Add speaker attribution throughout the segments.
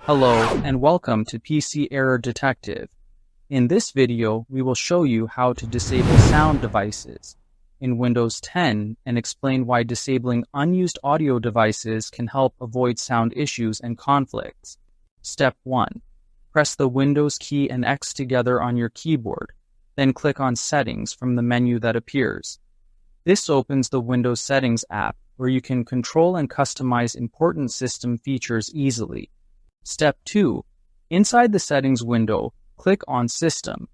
Speaker 1: Hello and welcome to PC Error Detective. In this video, we will show you how to disable sound devices in Windows 10 and explain why disabling unused audio devices can help avoid sound issues and conflicts. Step 1. Press the Windows key and X together on your keyboard, then click on Settings from the menu that appears. This opens the Windows Settings app where you can control and customize important system features easily. Step 2. Inside the Settings window, click on System.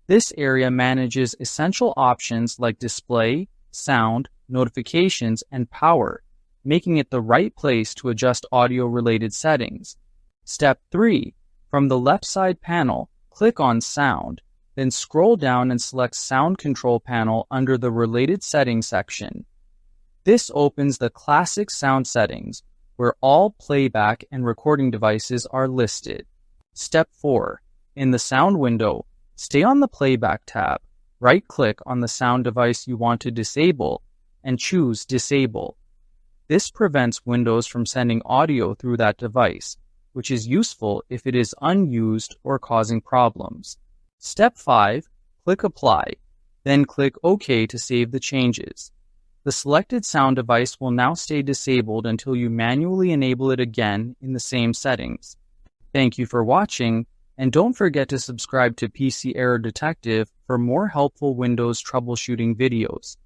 Speaker 1: This area manages essential options like display, sound, notifications, and power, making it the right place to adjust audio-related settings. Step 3. From the left side panel, click on Sound, then scroll down and select Sound Control Panel under the Related Settings section. This opens the classic sound settings, where all playback and recording devices are listed. Step 4. In the Sound window, stay on the Playback tab, right-click on the sound device you want to disable, and choose Disable. This prevents Windows from sending audio through that device, which is useful if it is unused or causing problems. Step 5. Click Apply, then click OK to save the changes. The selected sound device will now stay disabled until you manually enable it again in the same settings. Thank you for watching, and don't forget to subscribe to PC Error Detective for more helpful Windows troubleshooting videos.